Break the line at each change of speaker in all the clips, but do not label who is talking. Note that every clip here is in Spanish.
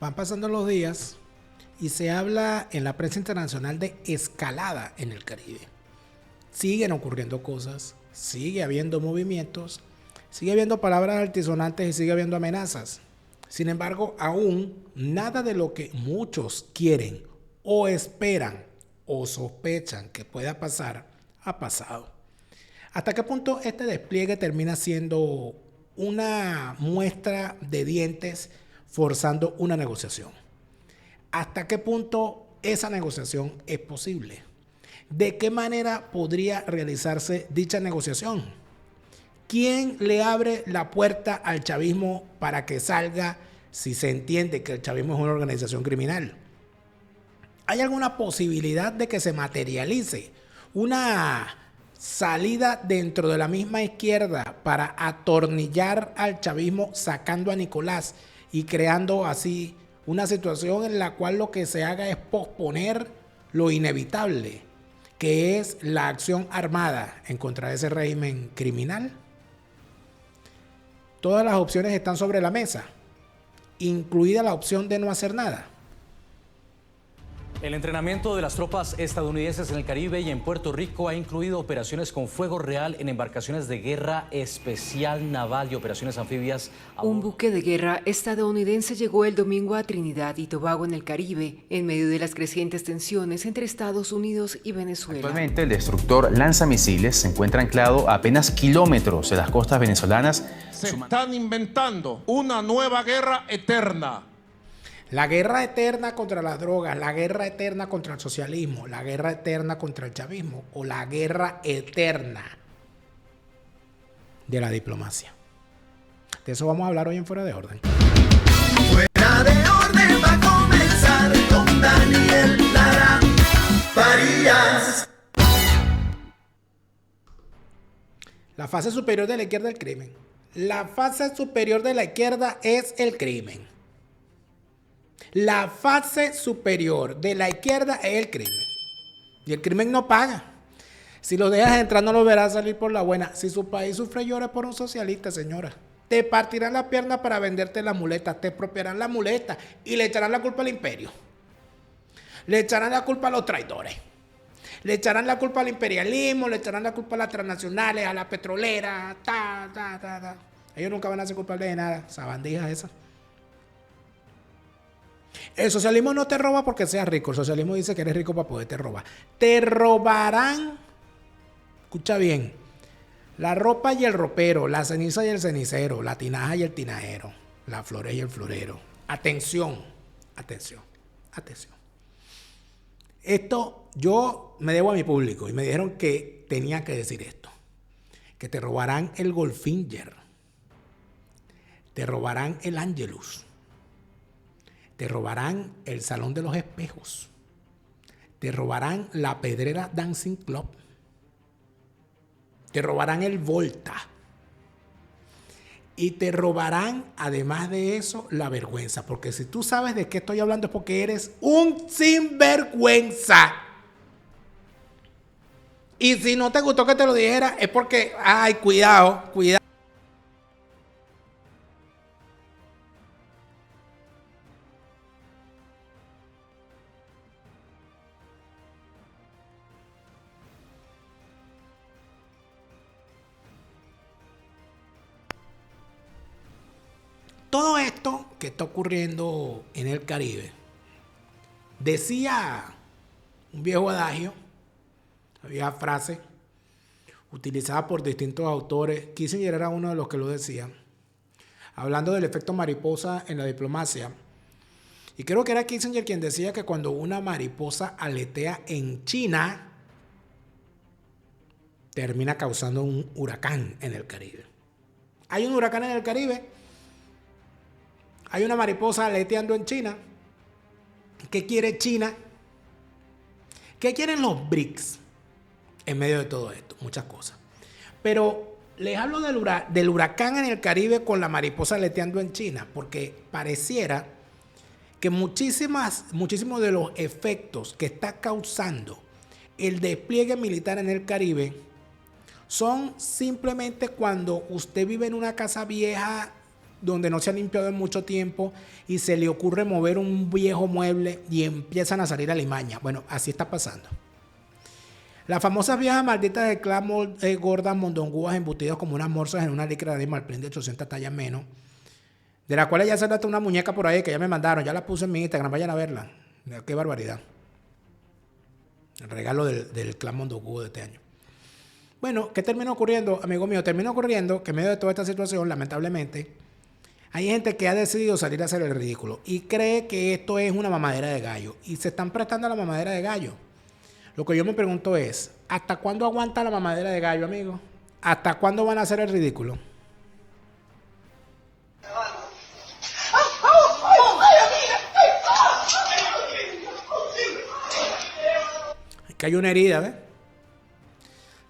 Van pasando los días y se habla en la prensa internacional de escalada en el Caribe. Siguen ocurriendo cosas, sigue habiendo movimientos, sigue habiendo palabras altisonantes y sigue habiendo amenazas. Sin embargo, aún nada de lo que muchos quieren o esperan o sospechan que pueda pasar ha pasado. ¿Hasta qué punto este despliegue termina siendo una muestra de dientes forzando una negociación? ¿Hasta qué punto esa negociación es posible? ¿De qué manera podría realizarse dicha negociación? ¿Quién le abre la puerta al chavismo para que salga si se entiende que el chavismo es una organización criminal? ¿Hay alguna posibilidad de que se materialice una salida dentro de la misma izquierda para atornillar al chavismo sacando a Nicolás y creando así una situación en la cual lo que se haga es posponer lo inevitable, que es la acción armada en contra de ese régimen criminal? Todas las opciones están sobre la mesa, incluida la opción de no hacer nada.
El entrenamiento de las tropas estadounidenses en el Caribe y en Puerto Rico ha incluido operaciones con fuego real en embarcaciones de guerra especial naval y operaciones anfibias.
Un buque de guerra estadounidense llegó el domingo a Trinidad y Tobago en el Caribe, en medio de las crecientes tensiones entre Estados Unidos y Venezuela.
Actualmente el destructor lanzamisiles se encuentra anclado a apenas kilómetros de las costas venezolanas.
Se están inventando una nueva guerra eterna.
La guerra eterna contra las drogas, la guerra eterna contra el socialismo, la guerra eterna contra el chavismo o la guerra eterna de la diplomacia. De eso vamos a hablar hoy en Fuera de Orden.
Fuera de Orden va a comenzar con Daniel Lara Farías.
La fase superior de la izquierda es el crimen. La fase superior de la izquierda es el crimen. La fase superior de la izquierda es el crimen. Y el crimen no paga. Si lo dejas entrar, no lo verás salir por la buena. Si su país sufre, llora por un socialista, señora. Te partirán la pierna para venderte la muleta. Te expropiarán la muleta y le echarán la culpa al imperio. Le echarán la culpa a los traidores. Le echarán la culpa al imperialismo, le echarán la culpa a las transnacionales, a la petrolera, Ellos nunca van a ser culpables de nada. Esa bandija esa. El socialismo no te roba porque seas rico. El socialismo dice que eres rico para poderte robar. Te robarán, escucha bien, la ropa y el ropero, la ceniza y el cenicero, la tinaja y el tinajero, la flores y el florero. Atención, atención, atención. Esto yo me debo a mi público y me dijeron que tenía que decir esto. Que te robarán el Goldfinger. Te robarán el Angelus. Te robarán el Salón de los Espejos. Te robarán la Pedrera Dancing Club. Te robarán el Volta. Y te robarán, además de eso, la vergüenza. Porque si tú sabes de qué estoy hablando es porque eres un sinvergüenza. Y si no te gustó que te lo dijera es porque, ay, cuidado, cuidado. Todo esto que está ocurriendo en el Caribe, decía un viejo adagio, había frase utilizada por distintos autores. Kissinger era uno de los que lo decía, hablando del efecto mariposa en la diplomacia. Y creo que era Kissinger quien decía que cuando una mariposa aletea en China, termina causando un huracán en el Caribe. Hay un huracán en el Caribe. Hay una mariposa aleteando en China. ¿Qué quiere China? ¿Qué quieren los BRICS en medio de todo esto? Muchas cosas. Pero les hablo del huracán en el Caribe con la mariposa aleteando en China, porque pareciera que muchísimos de los efectos que está causando el despliegue militar en el Caribe son simplemente cuando usted vive en una casa vieja donde no se han limpiado en mucho tiempo y se le ocurre mover un viejo mueble y empiezan a salir alimañas. Bueno, así está pasando. Las famosas viejas malditas del clan gordas mondongúas embutidas como unas morsas en una licra de animal print de 800 tallas menos, de la cual ya sale hasta una muñeca por ahí que ya me mandaron, ya la puse en mi Instagram, vayan a verla. Qué barbaridad. El regalo del clan mondongú de este año. Bueno, ¿qué terminó ocurriendo, amigo mío? Terminó ocurriendo que en medio de toda esta situación, lamentablemente, hay gente que ha decidido salir a hacer el ridículo y cree que esto es una mamadera de gallo y se están prestando a la mamadera de gallo. Lo que yo me pregunto es, ¿hasta cuándo aguanta la mamadera de gallo, amigo? ¿Hasta cuándo van a hacer el ridículo? Es que hay una herida, ¿ves?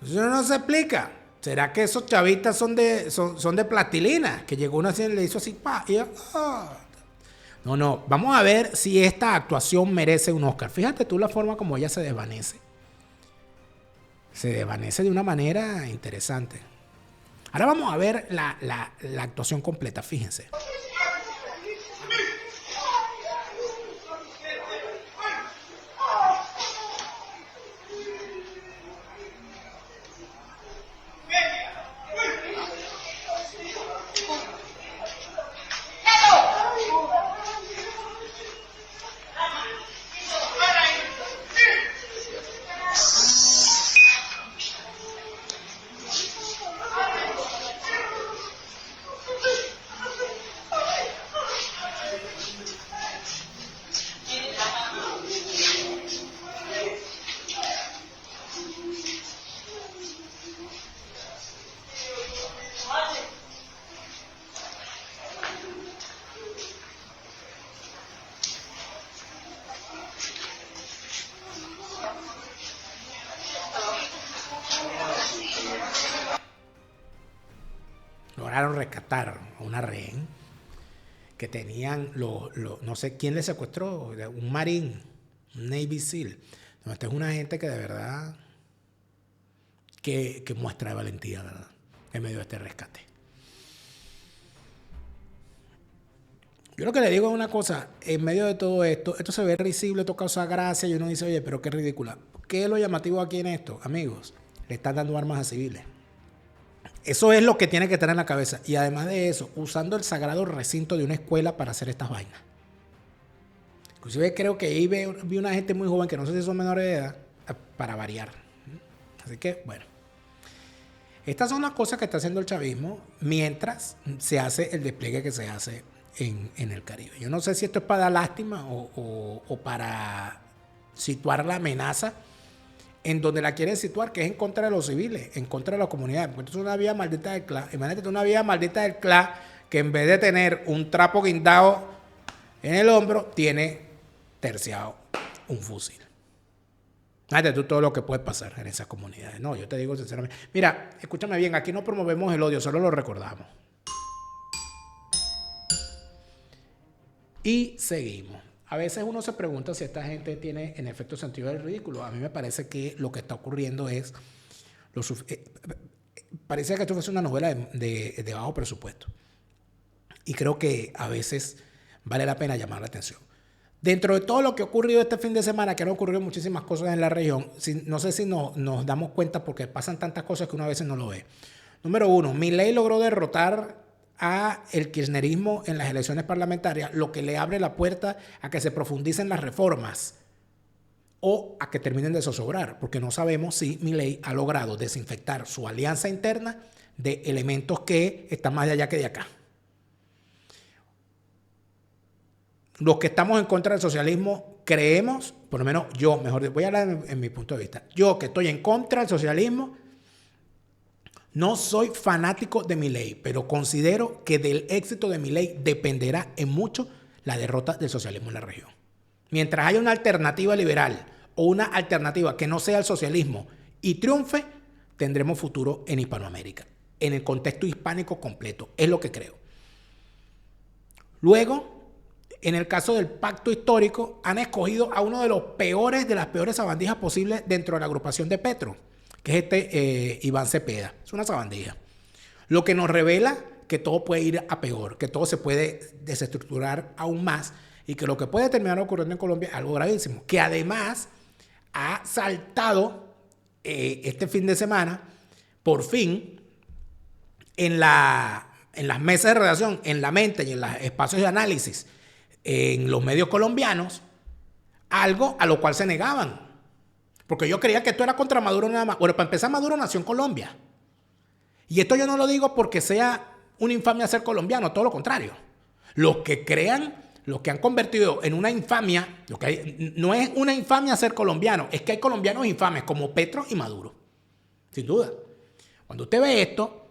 Eso no se explica. ¿Será que esos chavistas son de plastilina? Que llegó una así y le hizo así, pa, y No, vamos a ver si esta actuación merece un Oscar. Fíjate tú la forma como ella se desvanece. Se desvanece de una manera interesante. Ahora vamos a ver la actuación completa, fíjense. Lograron rescatar a una rehén que tenían, no sé quién le secuestró, un marín, un Navy SEAL. No, esta es una gente que de verdad que muestra de valentía, ¿verdad? En medio de este rescate. Yo lo que le digo es una cosa, en medio de todo esto se ve risible, esto causa gracia y uno dice, oye, pero qué ridícula. ¿Qué es lo llamativo aquí en esto? Amigos, le están dando armas a civiles. Eso es lo que tiene que tener en la cabeza. Y además de eso, usando el sagrado recinto de una escuela para hacer estas vainas. Inclusive creo que ahí vi una gente muy joven que no sé si son menores de edad, para variar. Así que, bueno. Estas son las cosas que está haciendo el chavismo mientras se hace el despliegue que se hace en el Caribe. Yo no sé si esto es para dar lástima o para situar la amenaza en donde la quieren situar, que es en contra de los civiles, en contra de la comunidad. Porque esto es una vía maldita del CLA. Imagínate una vía maldita del CLA que en vez de tener un trapo guindado en el hombro, tiene terciado un fusil. Imagínate tú todo lo que puede pasar en esas comunidades. No, yo te digo sinceramente. Mira, escúchame bien, aquí no promovemos el odio, solo lo recordamos. Y seguimos. A veces uno se pregunta si esta gente tiene en efecto sentido del ridículo. A mí me parece que lo que está ocurriendo es... parece que esto fuese una novela de bajo presupuesto. Y creo que a veces vale la pena llamar la atención. Dentro de todo lo que ha ocurrido este fin de semana, que han ocurrido muchísimas cosas en la región, no sé si nos damos cuenta porque pasan tantas cosas que uno a veces no lo ve. Número 1, Milei logró derrotar a el kirchnerismo en las elecciones parlamentarias, lo que le abre la puerta a que se profundicen las reformas o a que terminen de zozobrar, porque no sabemos si Milei ha logrado desinfectar su alianza interna de elementos que están más de allá que de acá. Los que estamos en contra del socialismo creemos, por lo menos yo, mejor voy a hablar en mi punto de vista, yo que estoy en contra del socialismo, no soy fanático de Milei, pero considero que del éxito de Milei dependerá en mucho la derrota del socialismo en la región. Mientras haya una alternativa liberal o una alternativa que no sea el socialismo y triunfe, tendremos futuro en Hispanoamérica, en el contexto hispánico completo, es lo que creo. Luego, en el caso del pacto histórico, han escogido a uno de las peores sabandijas posibles dentro de la agrupación de Petro, que es Iván Cepeda. Es una sabandija. Lo que nos revela que todo puede ir a peor, que todo se puede desestructurar aún más y que lo que puede terminar ocurriendo en Colombia es algo gravísimo, que además ha saltado este fin de semana, por fin, en las mesas de redacción, en la mente y en los espacios de análisis, en los medios colombianos, algo a lo cual se negaban. Porque yo creía que esto era contra Maduro nada más. Bueno, para empezar, Maduro nació en Colombia. Y esto yo no lo digo porque sea una infamia ser colombiano, todo lo contrario. Los que crean, los que han convertido en una infamia, no es una infamia ser colombiano, es que hay colombianos infames como Petro y Maduro. Sin duda. Cuando usted ve esto,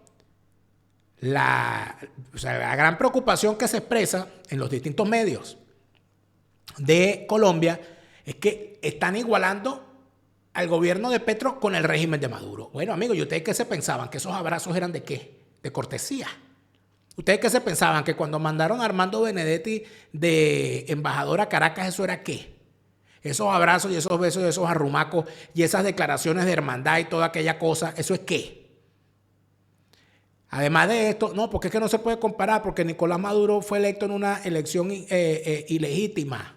la gran preocupación que se expresa en los distintos medios de Colombia es que están igualando al gobierno de Petro con el régimen de Maduro. Bueno, amigos, ¿y ustedes qué se pensaban? ¿Que esos abrazos eran de qué? De cortesía. ¿Ustedes qué se pensaban? ¿Que cuando mandaron a Armando Benedetti de embajador a Caracas, eso era qué? Esos abrazos y esos besos y esos arrumacos y esas declaraciones de hermandad y toda aquella cosa, ¿eso es qué? Además de esto, no, porque es que no se puede comparar, porque Nicolás Maduro fue electo en una elección ilegítima.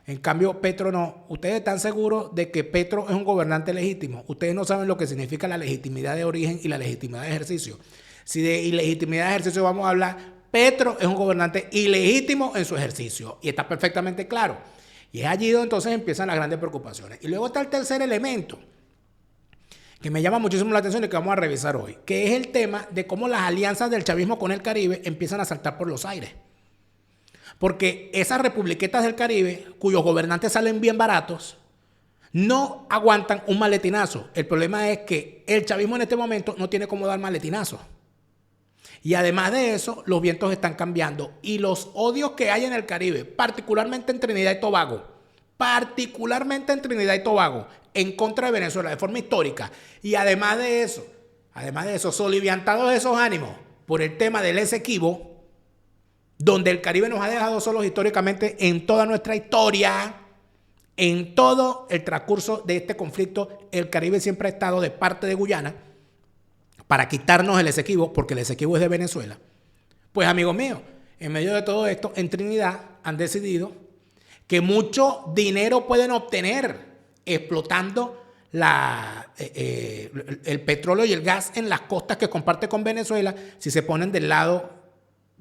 En cambio, Petro no. Ustedes están seguros de que Petro es un gobernante legítimo. Ustedes no saben lo que significa la legitimidad de origen y la legitimidad de ejercicio. Si de ilegitimidad de ejercicio vamos a hablar, Petro es un gobernante ilegítimo en su ejercicio. Y está perfectamente claro. Y es allí donde entonces empiezan las grandes preocupaciones. Y luego está el tercer elemento, que me llama muchísimo la atención y que vamos a revisar hoy, que es el tema de cómo las alianzas del chavismo con el Caribe empiezan a saltar por los aires. Porque esas republiquetas del Caribe, cuyos gobernantes salen bien baratos, no aguantan un maletinazo. El problema es que el chavismo en este momento no tiene cómo dar maletinazo. Y además de eso, los vientos están cambiando. Y los odios que hay en el Caribe, particularmente en Trinidad y Tobago, en contra de Venezuela de forma histórica. Y además de eso, soliviantados esos ánimos por el tema del Esequibo, donde el Caribe nos ha dejado solos históricamente en toda nuestra historia, en todo el transcurso de este conflicto, el Caribe siempre ha estado de parte de Guyana para quitarnos el Esequibo, porque el Esequibo es de Venezuela. Pues, amigos míos, en medio de todo esto, en Trinidad han decidido que mucho dinero pueden obtener explotando el petróleo y el gas en las costas que comparte con Venezuela si se ponen del lado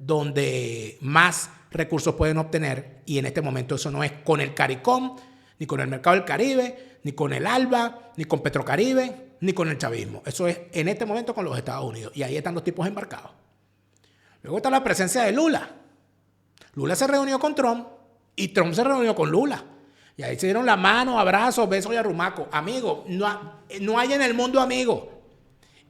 donde más recursos pueden obtener, y en este momento eso no es con el CARICOM, ni con el Mercado del Caribe, ni con el ALBA, ni con Petrocaribe, ni con el chavismo. Eso es en este momento con los Estados Unidos, y ahí están los tipos embarcados. Luego está la presencia de Lula. Lula se reunió con Trump y Trump se reunió con Lula. Y ahí se dieron la mano, abrazos, besos y arrumacos. Amigos, no hay en el mundo amigos.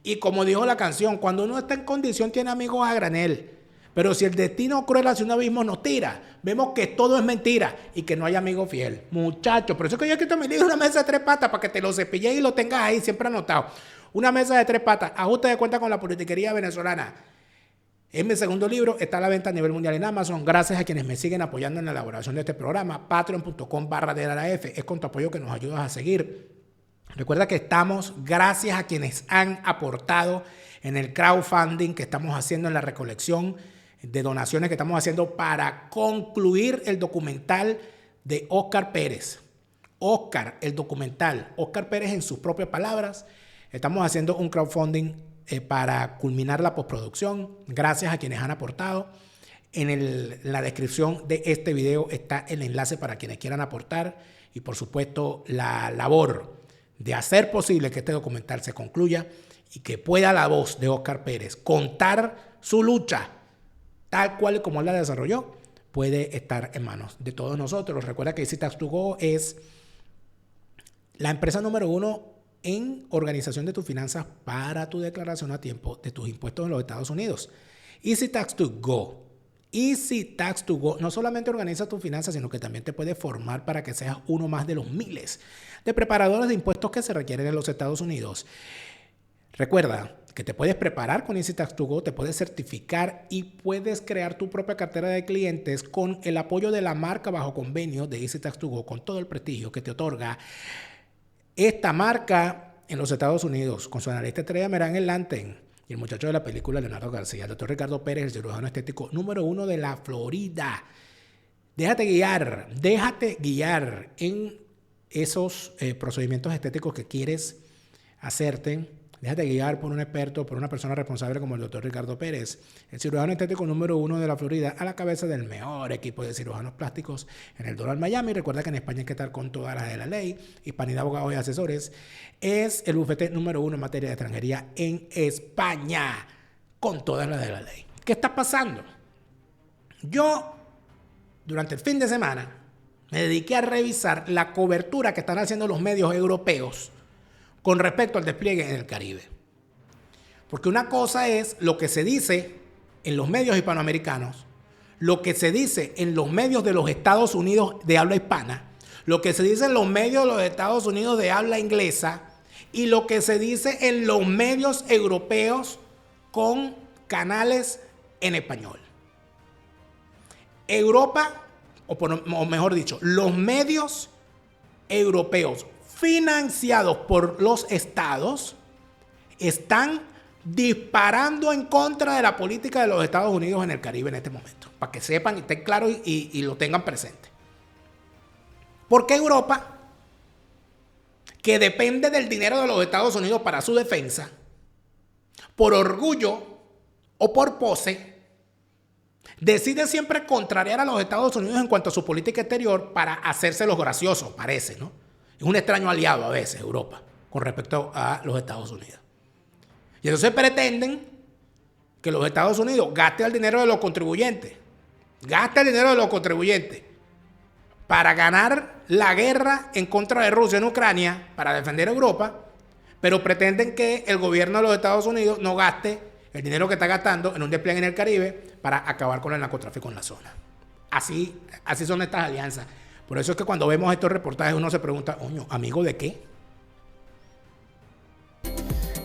Y como dijo la canción, cuando uno está en condición tiene amigos a granel. Pero si el destino cruel hacia un abismo nos tira, vemos que todo es mentira y que no hay amigo fiel. Muchachos, por eso es que yo he escrito mi libro Una mesa de tres patas, para que te lo cepilles y lo tengas ahí siempre anotado. Una mesa de tres patas, ajuste de cuenta con la politiquería venezolana. En mi segundo libro está a la venta a nivel mundial en Amazon. Gracias a quienes me siguen apoyando en la elaboración de este programa. Patreon.com/DLAF. Es con tu apoyo que nos ayudas a seguir. Recuerda que estamos, gracias a quienes han aportado en el crowdfunding que estamos haciendo, en la recolección de donaciones que estamos haciendo para concluir el documental de Óscar Pérez. Óscar, el documental. Óscar Pérez en sus propias palabras. Estamos haciendo un crowdfunding para culminar la postproducción. Gracias a quienes han aportado. En la descripción de este video está el enlace para quienes quieran aportar. Y por supuesto la labor de hacer posible que este documental se concluya y que pueda la voz de Óscar Pérez contar su lucha tal cual y como él la desarrolló, puede estar en manos de todos nosotros. Recuerda que EasyTax2Go es la empresa número 1 en organización de tus finanzas para tu declaración a tiempo de tus impuestos en los Estados Unidos. EasyTax2Go. EasyTax2Go no solamente organiza tus finanzas, sino que también te puede formar para que seas uno más de los miles de preparadores de impuestos que se requieren en los Estados Unidos. Recuerda que te puedes preparar con EasyTax2Go, te puedes certificar y puedes crear tu propia cartera de clientes con el apoyo de la marca bajo convenio de EasyTax2Go, con todo el prestigio que te otorga esta marca en los Estados Unidos, con su analista estrella Meran Erlanten, Y el muchacho de la película, Leonardo García, el doctor Ricardo Pérez, el cirujano estético número 1 de la Florida. Déjate guiar en esos procedimientos estéticos que quieres hacerte. Déjate guiar por un experto, por una persona responsable como el doctor Ricardo Pérez, el cirujano estético número 1 de la Florida, a la cabeza del mejor equipo de cirujanos plásticos en el Doral Miami. Recuerda que en España hay que estar con todas las de la ley. Hispanidad, abogados y asesores. Es el bufete número 1 en materia de extranjería en España, con todas las de la ley. ¿Qué está pasando? Yo, durante el fin de semana, me dediqué a revisar la cobertura que están haciendo los medios europeos con respecto al despliegue en el Caribe. Porque una cosa es lo que se dice en los medios hispanoamericanos, lo que se dice en los medios de los Estados Unidos de habla hispana, lo que se dice en los medios de los Estados Unidos de habla inglesa y lo que se dice en los medios europeos con canales en español. Europa, o mejor dicho, los medios europeos financiados por los estados están disparando en contra de la política de los Estados Unidos en el Caribe en este momento. Para que sepan y estén claros y lo tengan presente. Porque Europa, que depende del dinero de los Estados Unidos para su defensa, por orgullo o por pose, decide siempre contrariar a los Estados Unidos en cuanto a su política exterior para hacerse los graciosos, parece, ¿no? Es un extraño aliado a veces, Europa, con respecto a los Estados Unidos. Y entonces pretenden que los Estados Unidos gasten el dinero de los contribuyentes. Gasten el dinero de los contribuyentes para ganar la guerra en contra de Rusia en Ucrania, para defender a Europa, pero pretenden que el gobierno de los Estados Unidos no gaste el dinero que está gastando en un despliegue en el Caribe para acabar con el narcotráfico en la zona. Así son estas alianzas. Por eso es que cuando vemos estos reportajes uno se pregunta, oño, ¿amigo de qué?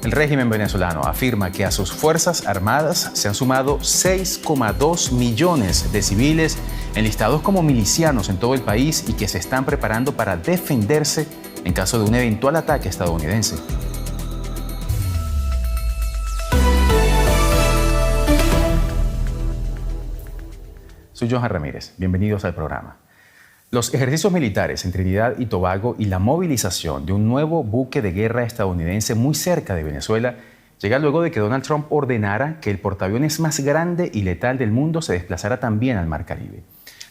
El régimen venezolano afirma que a sus fuerzas armadas se han sumado 6,2 millones de civiles enlistados como milicianos en todo el país y que se están preparando para defenderse en caso de un eventual ataque estadounidense. Soy Johan Ramírez. Bienvenidos al programa. Los ejercicios militares en Trinidad y Tobago y la movilización de un nuevo buque de guerra estadounidense muy cerca de Venezuela llega luego de que Donald Trump ordenara que el portaaviones más grande y letal del mundo se desplazara también al Mar Caribe.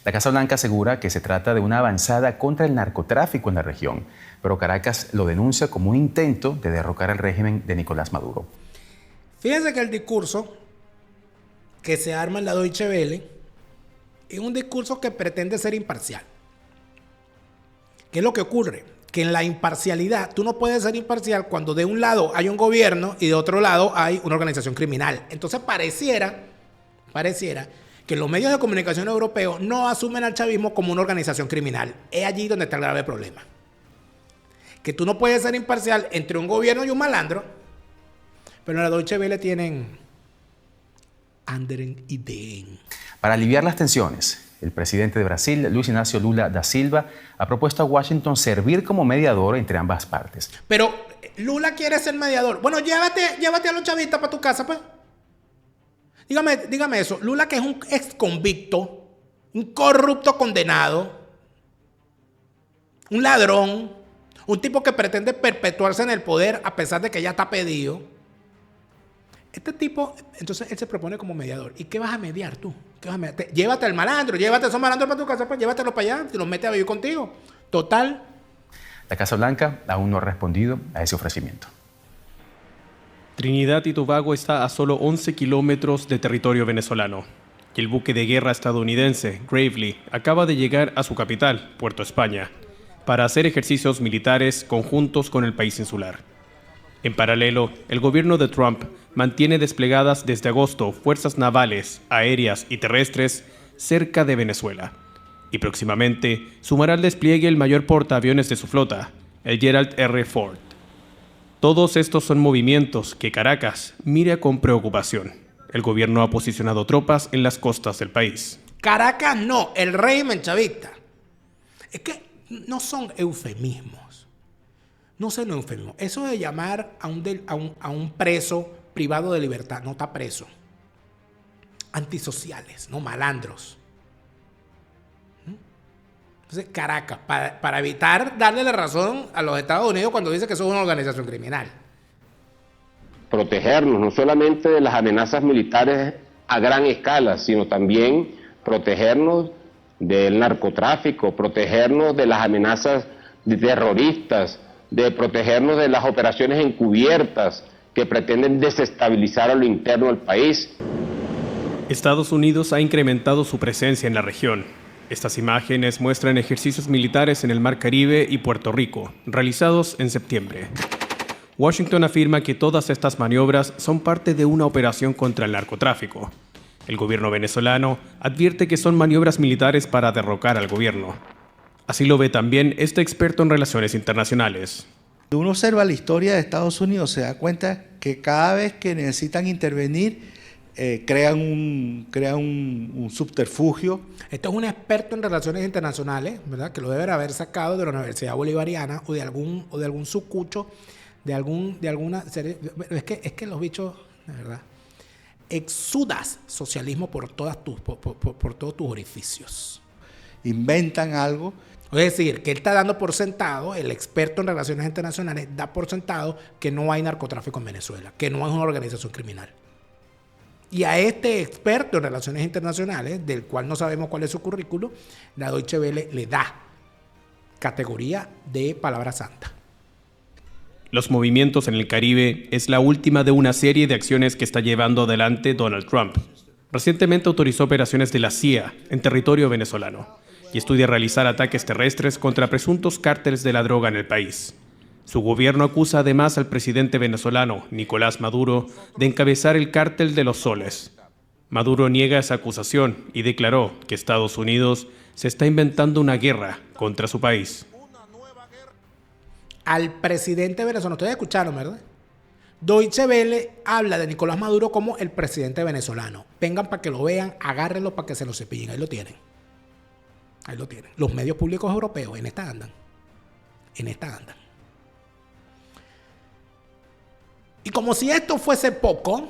La Casa Blanca asegura que se trata de una avanzada contra el narcotráfico en la región, pero Caracas lo denuncia como un intento de derrocar al régimen de Nicolás Maduro.
Fíjense que el discurso que se arma en la Deutsche Welle es un discurso que pretende ser imparcial. ¿Qué es lo que ocurre? Que en la imparcialidad, tú no puedes ser imparcial cuando de un lado hay un gobierno y de otro lado hay una organización criminal. Entonces pareciera que los medios de comunicación europeos no asumen al chavismo como una organización criminal. Es allí donde está el grave problema. Que tú no puedes ser imparcial entre un gobierno y un malandro, pero en la Deutsche Welle tienen anderen Ideen.
Para aliviar las tensiones, el presidente de Brasil, Luis Inácio Lula da Silva, ha propuesto a Washington servir como mediador entre ambas partes.
Pero Lula quiere ser mediador. Bueno, llévate a los chavistas para tu casa, pues. Dígame eso. Lula, que es un ex convicto, un corrupto condenado, un ladrón, un tipo que pretende perpetuarse en el poder a pesar de que ya está pedido. Este tipo, entonces él se propone como mediador. ¿Y qué vas a mediar tú? ¿Qué vas a mediar? Llévate al malandro, llévate a esos malandros para tu casa, pues llévatelo para allá y los mete a vivir contigo. Total.
La Casa Blanca aún no ha respondido a ese ofrecimiento.
Trinidad y Tobago está a solo 11 kilómetros de territorio venezolano. Y el buque de guerra estadounidense, Gravely, acaba de llegar a su capital, Puerto España, para hacer ejercicios militares conjuntos con el país insular. En paralelo, el gobierno de Trump mantiene desplegadas desde agosto fuerzas navales, aéreas y terrestres cerca de Venezuela. Y próximamente sumará al despliegue el mayor portaaviones de su flota, el Gerald R. Ford. Todos estos son movimientos que Caracas mira con preocupación. El gobierno ha posicionado tropas en las costas del país.
Caracas no, el régimen chavista. Es que no son eufemismos. No son eufemismos. Eso de llamar a un preso privado de libertad, no está preso. Antisociales, no malandros. Entonces, Caracas, para evitar darle la razón a los Estados Unidos cuando dice que eso es una organización criminal.
Protegernos no solamente de las amenazas militares a gran escala, sino también protegernos del narcotráfico, protegernos de las amenazas de terroristas, de protegernos de las operaciones encubiertas que pretenden desestabilizar a lo interno del país.
Estados Unidos ha incrementado su presencia en la región. Estas imágenes muestran ejercicios militares en el Mar Caribe y Puerto Rico, realizados en septiembre. Washington afirma que todas estas maniobras son parte de una operación contra el narcotráfico. El gobierno venezolano advierte que son maniobras militares para derrocar al gobierno. Así lo ve también este experto en relaciones internacionales.
Cuando uno observa la historia de Estados Unidos, se da cuenta que cada vez que necesitan intervenir, crean un subterfugio.
Esto es un experto en relaciones internacionales, ¿verdad? Que lo deben haber sacado de la Universidad Bolivariana o de algún sucucho, de alguna serie. Es que los bichos, de verdad, exudas socialismo por todos tus orificios.
Inventan algo.
Es decir, que él está dando por sentado, el experto en relaciones internacionales da por sentado que no hay narcotráfico en Venezuela, que no es una organización criminal. Y a este experto en relaciones internacionales, del cual no sabemos cuál es su currículo, la Deutsche Welle le da categoría de palabra santa.
Los movimientos en el Caribe es la última de una serie de acciones que está llevando adelante Donald Trump. Recientemente autorizó operaciones de la CIA en territorio venezolano y estudia realizar ataques terrestres contra presuntos cárteles de la droga en el país. Su gobierno acusa además al presidente venezolano, Nicolás Maduro, de encabezar el cártel de los soles. Maduro niega esa acusación y declaró que Estados Unidos se está inventando una guerra contra su país.
Al presidente venezolano, ustedes escucharon, ¿verdad? Deutsche Welle habla de Nicolás Maduro como el presidente venezolano. Vengan para que lo vean, agárrenlo para que se lo cepillen. Ahí lo tienen. Ahí lo tienen. Los medios públicos europeos en esta andan. En esta andan. Y como si esto fuese poco,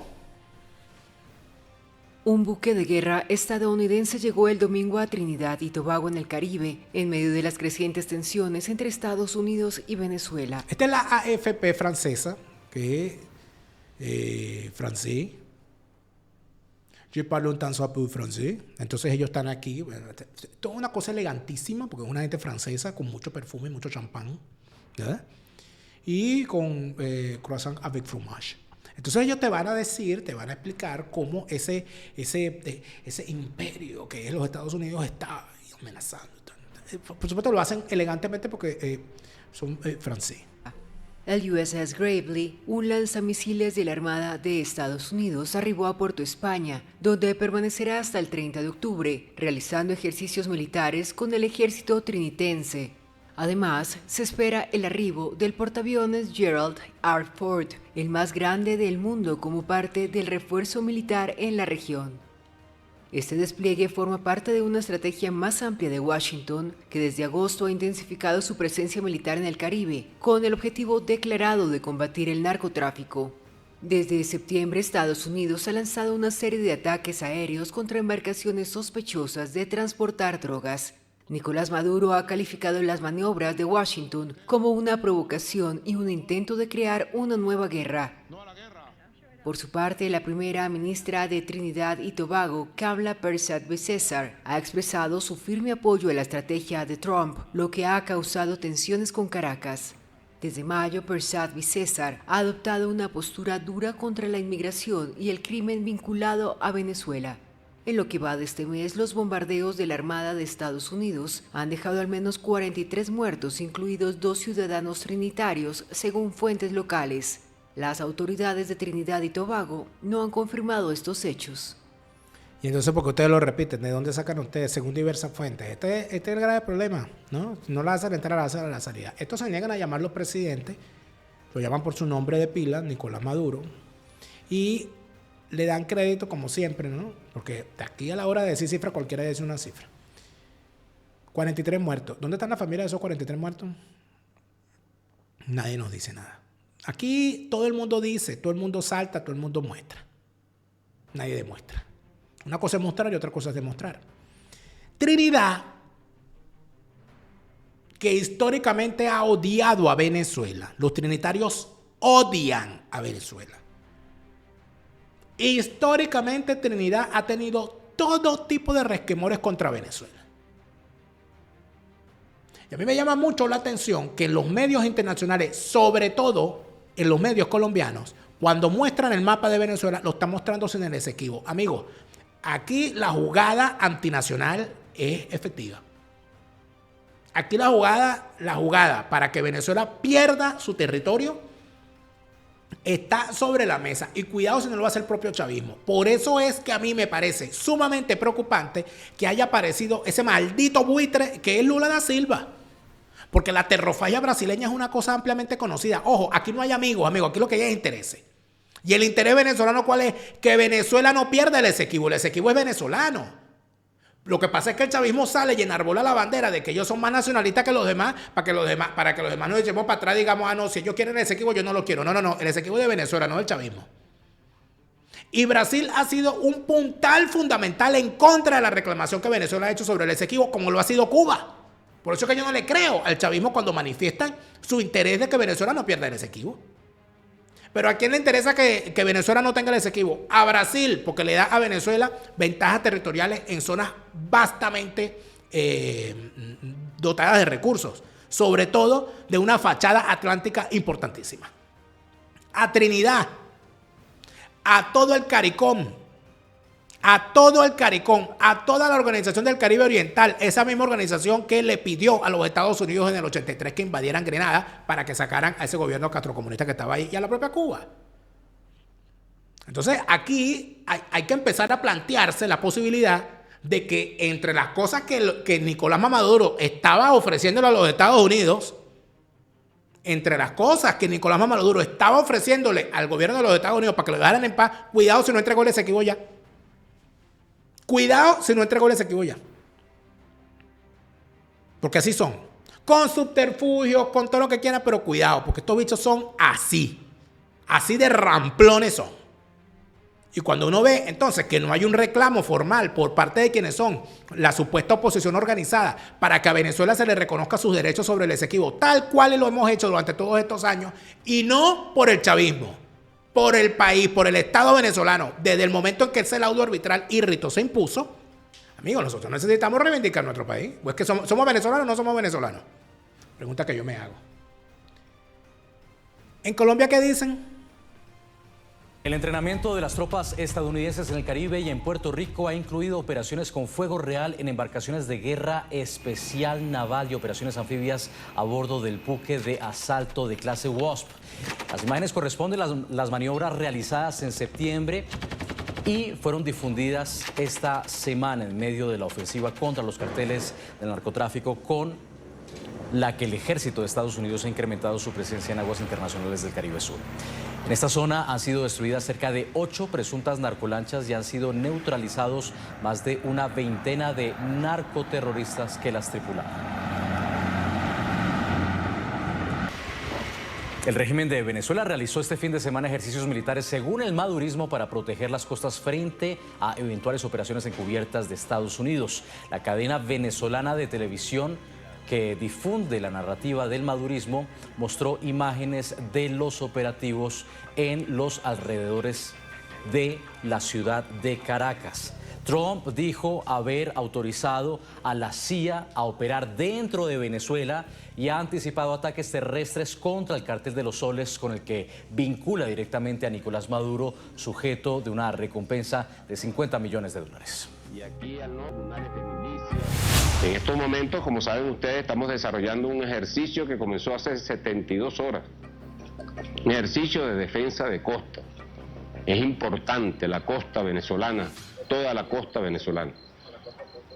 un buque de guerra estadounidense llegó el domingo a Trinidad y Tobago en el Caribe, en medio de las crecientes tensiones entre Estados Unidos y Venezuela.
Esta es la AFP francesa, que francés. Je parle un tant soit peu français. Entonces ellos están aquí. Toda una cosa elegantísima, porque es una gente francesa con mucho perfume, mucho champán, ¿verdad? Y con croissant avec fromage. Entonces ellos te van a decir, te van a explicar cómo ese imperio que es los Estados Unidos está amenazando. Por supuesto lo hacen elegantemente porque son franceses.
El USS Gravely, un lanzamisiles de la Armada de Estados Unidos, arribó a Puerto España, donde permanecerá hasta el 30 de octubre, realizando ejercicios militares con el ejército trinitense. Además, se espera el arribo del portaaviones Gerald R. Ford, el más grande del mundo como parte del refuerzo militar en la región. Este despliegue forma parte de una estrategia más amplia de Washington, que desde agosto ha intensificado su presencia militar en el Caribe, con el objetivo declarado de combatir el narcotráfico. Desde septiembre, Estados Unidos ha lanzado una serie de ataques aéreos contra embarcaciones sospechosas de transportar drogas. Nicolás Maduro ha calificado las maniobras de Washington como una provocación y un intento de crear una nueva guerra. Por su parte, la primera ministra de Trinidad y Tobago, Kamla Persad-Bissessar, ha expresado su firme apoyo a la estrategia de Trump, lo que ha causado tensiones con Caracas. Desde mayo, Persad-Bissessar ha adoptado una postura dura contra la inmigración y el crimen vinculado a Venezuela. En lo que va de este mes, los bombardeos de la Armada de Estados Unidos han dejado al menos 43 muertos, incluidos 2 ciudadanos trinitarios, según fuentes locales. Las autoridades de Trinidad y Tobago no han confirmado estos hechos.
Y entonces, porque ustedes lo repiten, ¿de dónde sacan ustedes? Según diversas fuentes. Este es el grave problema, ¿no? No la hacen entrar, la hacen a la salida. Estos se niegan a llamarlo presidente, lo llaman por su nombre de pila, Nicolás Maduro, y le dan crédito como siempre, ¿no? Porque de aquí a la hora de decir cifra, cualquiera dice una cifra. 43 muertos. ¿Dónde están la familia de esos 43 muertos? Nadie nos dice nada. Aquí todo el mundo dice, todo el mundo salta, todo el mundo muestra. Nadie demuestra. Una cosa es mostrar y otra cosa es demostrar. Trinidad, que históricamente ha odiado a Venezuela. Los trinitarios odian a Venezuela. Históricamente Trinidad ha tenido todo tipo de resquemores contra Venezuela. Y a mí me llama mucho la atención que en los medios internacionales, sobre todo en los medios colombianos, cuando muestran el mapa de Venezuela, lo están mostrando sin el Esequibo. Amigos, aquí la jugada antinacional es efectiva. Aquí la jugada para que Venezuela pierda su territorio está sobre la mesa. Y cuidado si no lo va a hacer el propio chavismo. Por eso es que a mí me parece sumamente preocupante que haya aparecido ese maldito buitre que es Lula da Silva. Porque la terrofagia brasileña es una cosa ampliamente conocida. Ojo, aquí no hay amigos, aquí lo que hay es interés. Y el interés venezolano, ¿cuál es? Que Venezuela no pierda el Esequibo. El Esequibo es venezolano. Lo que pasa es que el chavismo sale y enarbola la bandera de que ellos son más nacionalistas que los demás, para que los demás nos echemos para atrás y digamos, no, si ellos quieren el Esequibo, yo no lo quiero. No, el Esequibo es de Venezuela, no del chavismo. Y Brasil ha sido un puntal fundamental en contra de la reclamación que Venezuela ha hecho sobre el Esequibo, como lo ha sido Cuba. Por eso es que yo no le creo al chavismo cuando manifiestan su interés de que Venezuela no pierda el Esequibo. Pero ¿a quién le interesa que Venezuela no tenga el Esequibo? A Brasil, porque le da a Venezuela ventajas territoriales en zonas vastamente dotadas de recursos, sobre todo de una fachada atlántica importantísima. A Trinidad, a todo el CARICOM, a toda la Organización del Caribe Oriental, esa misma organización que le pidió a los Estados Unidos en el 83 que invadieran Grenada para que sacaran a ese gobierno castrocomunista que estaba ahí y a la propia Cuba. Entonces aquí hay que empezar a plantearse la posibilidad de que entre las cosas que Nicolás Maduro estaba ofreciéndole a los Estados Unidos, al gobierno de los Estados Unidos para que lo dejaran en paz, cuidado si no entregó el Esequibo ya. Porque así son. Con subterfugios, con todo lo que quieran, pero cuidado, porque estos bichos son así. Así de ramplones son. Y cuando uno ve entonces que no hay un reclamo formal por parte de quienes son la supuesta oposición organizada para que a Venezuela se le reconozca sus derechos sobre el Esequibo, tal cual lo hemos hecho durante todos estos años, y no por el chavismo, por el país, por el Estado venezolano, desde el momento en que ese laudo arbitral írrito se impuso, amigos, nosotros necesitamos reivindicar nuestro país. ¿O es que somos venezolanos o no somos venezolanos? Pregunta que yo me hago. ¿En Colombia qué dicen?
El entrenamiento de las tropas estadounidenses en el Caribe y en Puerto Rico ha incluido operaciones con fuego real en embarcaciones de guerra especial naval y operaciones anfibias a bordo del buque de asalto de clase Wasp. Las imágenes corresponden a las maniobras realizadas en septiembre y fueron difundidas esta semana en medio de la ofensiva contra los carteles del narcotráfico, con la que el ejército de Estados Unidos ha incrementado su presencia en aguas internacionales del Caribe Sur. En esta zona han sido destruidas cerca de 8 presuntas narcolanchas y han sido neutralizados más de una veintena de narcoterroristas que las tripulaban. El régimen de Venezuela realizó este fin de semana ejercicios militares según el madurismo para proteger las costas frente a eventuales operaciones encubiertas de Estados Unidos. La cadena venezolana de televisión que difunde la narrativa del madurismo mostró imágenes de los operativos en los alrededores de la ciudad de Caracas. Trump dijo haber autorizado a la CIA a operar dentro de Venezuela y ha anticipado ataques terrestres contra el Cartel de los Soles, con el que vincula directamente a Nicolás Maduro, sujeto de una recompensa de $50 millones.
Y aquí al norte, un área ficticia. En estos momentos, como saben ustedes, estamos desarrollando un ejercicio que comenzó hace 72 horas. Un ejercicio de defensa de costa. Es importante la costa venezolana, toda la costa venezolana,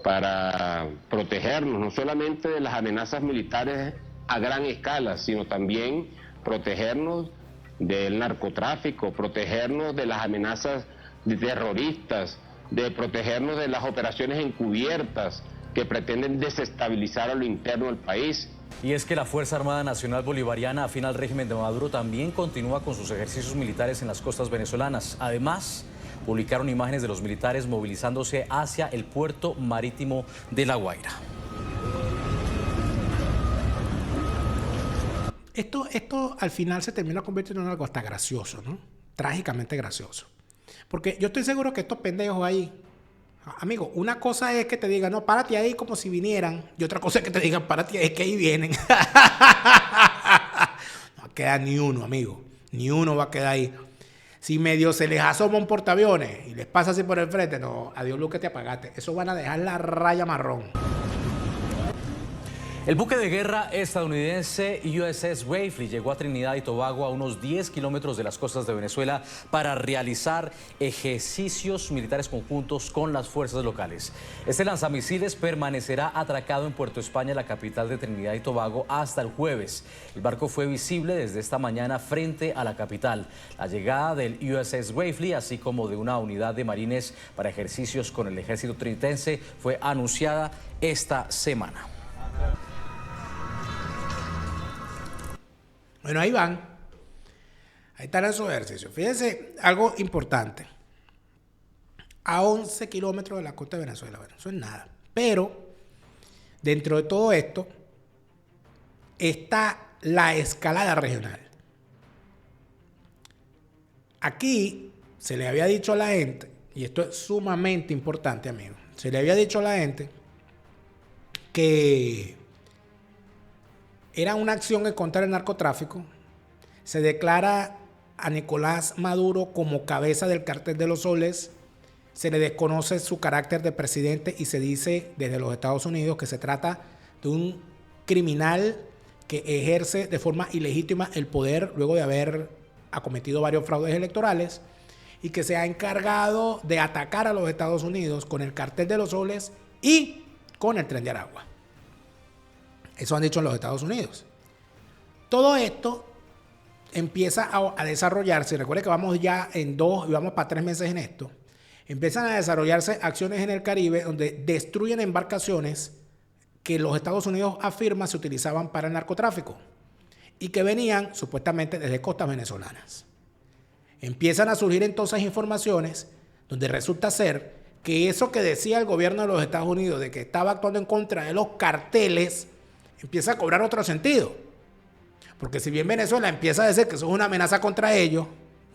para protegernos no solamente de las amenazas militares a gran escala, sino también protegernos del narcotráfico, protegernos de las amenazas de terroristas, de protegernos de las operaciones encubiertas que pretenden desestabilizar a lo interno del país.
Y es que la Fuerza Armada Nacional Bolivariana, afín al régimen de Maduro, también continúa con sus ejercicios militares en las costas venezolanas. Además, publicaron imágenes de los militares movilizándose hacia el puerto marítimo de La Guaira.
Esto al final se termina convirtiendo en algo hasta gracioso, ¿no? Trágicamente gracioso. Porque yo estoy seguro que estos pendejos ahí, amigo, una cosa es que te digan, no, párate ahí como si vinieran, y otra cosa es que te digan, párate ahí, que ahí vienen. No queda ni uno, amigo. Ni uno va a quedar ahí. Si medio se les asoma un portaaviones y les pasa así por el frente, no, adiós luz que te apagaste. Eso van a dejar la raya marrón.
El buque de guerra estadounidense USS Gravely llegó a Trinidad y Tobago a unos 10 kilómetros de las costas de Venezuela para realizar ejercicios militares conjuntos con las fuerzas locales. Este lanzamisiles permanecerá atracado en Puerto España, la capital de Trinidad y Tobago, hasta el jueves. El barco fue visible desde esta mañana frente a la capital. La llegada del USS Gravely, así como de una unidad de marines para ejercicios con el ejército trinitense, fue anunciada esta semana.
Bueno, ahí van. Ahí están esos ejercicios. Fíjense, algo importante. A 11 kilómetros de la costa de Venezuela. Bueno, eso es nada. Pero, dentro de todo esto, está la escalada regional. Aquí se le había dicho a la gente, y esto es sumamente importante, amigo, se le había dicho a la gente que era una acción en contra del narcotráfico. Se declara a Nicolás Maduro como cabeza del Cartel de los Soles. Se le desconoce su carácter de presidente y se dice desde los Estados Unidos que se trata de un criminal que ejerce de forma ilegítima el poder luego de haber acometido varios fraudes electorales y que se ha encargado de atacar a los Estados Unidos con el Cartel de los Soles y con el Tren de Aragua. Eso han dicho en los Estados Unidos. Todo esto empieza a desarrollarse. Recuerde que vamos ya en 2 y vamos para 3 meses en esto. Empiezan a desarrollarse acciones en el Caribe donde destruyen embarcaciones que los Estados Unidos afirma se utilizaban para el narcotráfico y que venían supuestamente desde costas venezolanas. Empiezan a surgir entonces informaciones donde resulta ser que eso que decía el gobierno de los Estados Unidos de que estaba actuando en contra de los carteles empieza a cobrar otro sentido. Porque si bien Venezuela empieza a decir que eso es una amenaza contra ellos,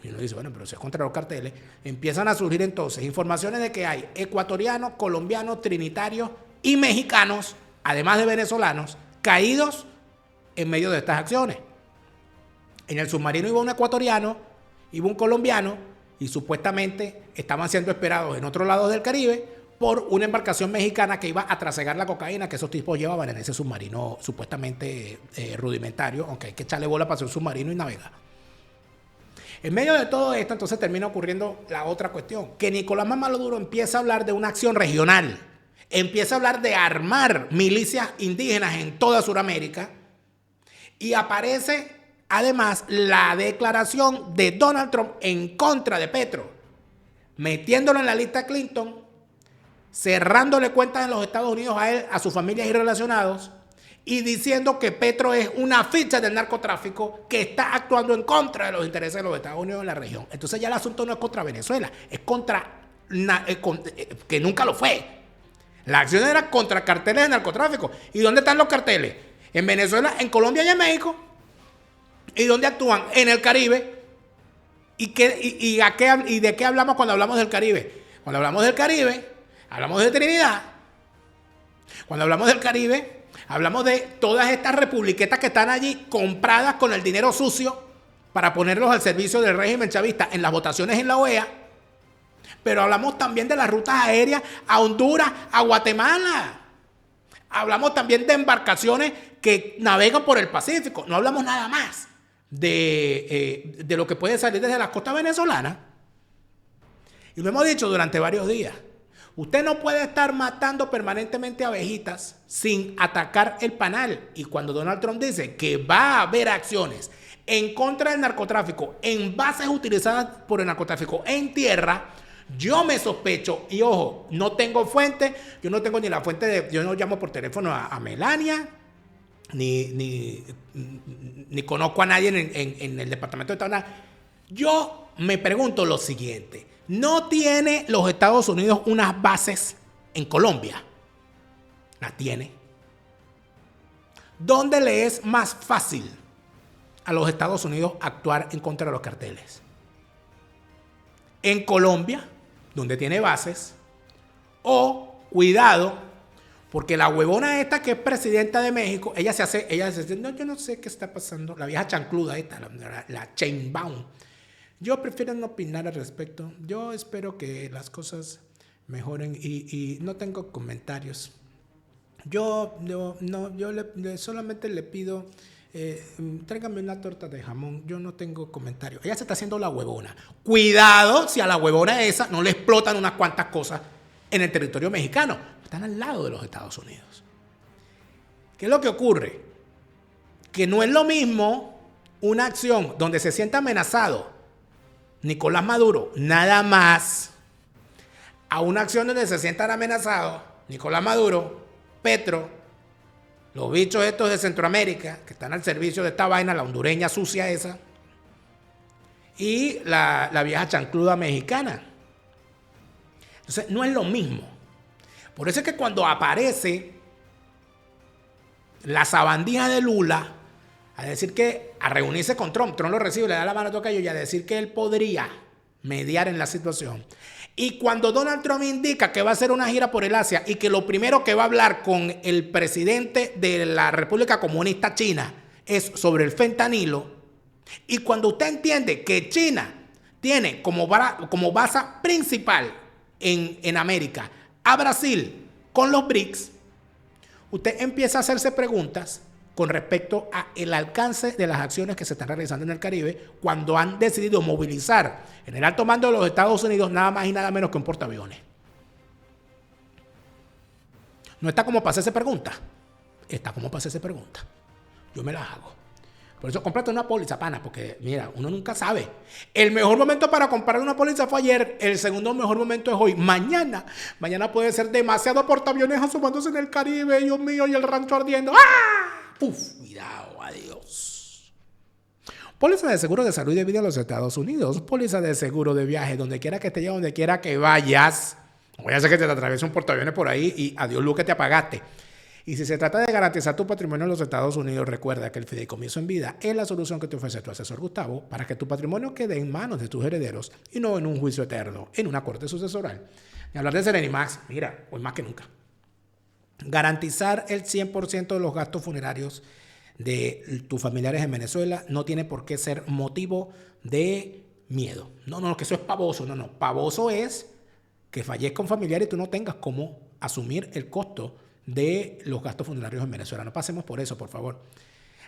y uno dice, bueno, pero si es contra los carteles, empiezan a surgir entonces informaciones de que hay ecuatorianos, colombianos, trinitarios y mexicanos, además de venezolanos, caídos en medio de estas acciones. En el submarino iba un ecuatoriano, iba un colombiano, y supuestamente estaban siendo esperados en otros lados del Caribe por una embarcación mexicana que iba a trasegar la cocaína que esos tipos llevaban en ese submarino supuestamente rudimentario, aunque hay que echarle bola para hacer un submarino y navegar. En medio de todo esto, entonces termina ocurriendo la otra cuestión, que Nicolás Maduro empieza a hablar de una acción regional, empieza a hablar de armar milicias indígenas en toda Sudamérica y aparece además la declaración de Donald Trump en contra de Petro, metiéndolo en la lista Clinton, cerrándole cuentas en los Estados Unidos a él, a sus familias y relacionados, y diciendo que Petro es una ficha del narcotráfico que está actuando en contra de los intereses de los Estados Unidos en la región. Entonces ya el asunto no es contra Venezuela, es contra, que nunca lo fue. La acción era contra carteles de narcotráfico. ¿Y dónde están los carteles? En Venezuela, en Colombia y en México. ¿Y dónde actúan? En el Caribe. ¿Y de qué hablamos cuando hablamos del Caribe? Cuando hablamos del Caribe, hablamos de Trinidad. Cuando hablamos del Caribe, hablamos de todas estas republiquetas que están allí compradas con el dinero sucio para ponerlos al servicio del régimen chavista en las votaciones en la OEA. Pero hablamos también de las rutas aéreas a Honduras, a Guatemala. Hablamos también de embarcaciones que navegan por el Pacífico. No hablamos nada más de lo que puede salir desde las costas venezolanas. Y lo hemos dicho durante varios días. Usted no puede estar matando permanentemente abejitas sin atacar el panal. Y cuando Donald Trump dice que va a haber acciones en contra del narcotráfico en bases utilizadas por el narcotráfico en tierra, yo me sospecho, y ojo, no tengo fuente, yo no tengo ni la fuente yo no llamo por teléfono a Melania, ni conozco a nadie en el Departamento de Estado. Yo me pregunto lo siguiente. ¿No tiene los Estados Unidos unas bases en Colombia? ¿Las tiene? ¿Dónde le es más fácil a los Estados Unidos actuar en contra de los carteles? ¿En Colombia, donde tiene bases? O, cuidado, porque la huevona esta que es presidenta de México, ella se dice, no, yo no sé qué está pasando. La vieja chancluda esta, la Sheinbaum. Yo prefiero no opinar al respecto. Yo espero que las cosas mejoren y no tengo comentarios. Yo solamente le pido, tráigame una torta de jamón. Yo no tengo comentarios. Ella se está haciendo la huevona. Cuidado si a la huevona esa no le explotan unas cuantas cosas en el territorio mexicano. Están al lado de los Estados Unidos. ¿Qué es lo que ocurre? Que no es lo mismo una acción donde se sienta amenazado Nicolás Maduro, nada más, a una acción donde se sientan amenazados Nicolás Maduro, Petro, los bichos estos de Centroamérica, que están al servicio de esta vaina, la hondureña sucia esa, y la vieja chancluda mexicana. Entonces, no es lo mismo. Por eso es que cuando aparece la sabandija de Lula a decir que, a reunirse con Trump lo recibe, le da la mano a tocayo y a decir que él podría mediar en la situación. Y cuando Donald Trump indica que va a hacer una gira por el Asia y que lo primero que va a hablar con el presidente de la República Comunista China es sobre el fentanilo, y cuando usted entiende que China tiene como base principal en América a Brasil con los BRICS, usted empieza a hacerse preguntas con respecto al alcance de las acciones que se están realizando en el Caribe cuando han decidido movilizar en el alto mando de los Estados Unidos nada más y nada menos que un portaaviones. No está como para hacerse preguntas. Está como para hacerse preguntas. Yo me las hago. Por eso cómprate una póliza, pana, porque mira, uno nunca sabe. El mejor momento para comprar una póliza fue ayer, el segundo mejor momento es hoy. Mañana puede ser demasiado portaaviones asomándose en el Caribe, Dios mío, y el rancho ardiendo. ¡Ah! ¡Puf! Cuidado, adiós. Póliza de seguro de salud y de vida en los Estados Unidos. Póliza de seguro de viaje, donde quiera que estés, donde quiera que vayas. No voy a hacer que te atraviese un portaaviones por ahí y adiós, luz, que te apagaste. Y si se trata de garantizar tu patrimonio en los Estados Unidos, recuerda que el fideicomiso en vida es la solución que te ofrece tu asesor Gustavo para que tu patrimonio quede en manos de tus herederos y no en un juicio eterno, en una corte sucesoral. Y hablar de Serenimax, mira, hoy más que nunca. Garantizar el 100% de los gastos funerarios de tus familiares en Venezuela no tiene por qué ser motivo de miedo. No, que eso es pavoso. No. Pavoso es que fallezca un familiar y tú no tengas cómo asumir el costo de los gastos funerarios en Venezuela. No pasemos por eso, por favor.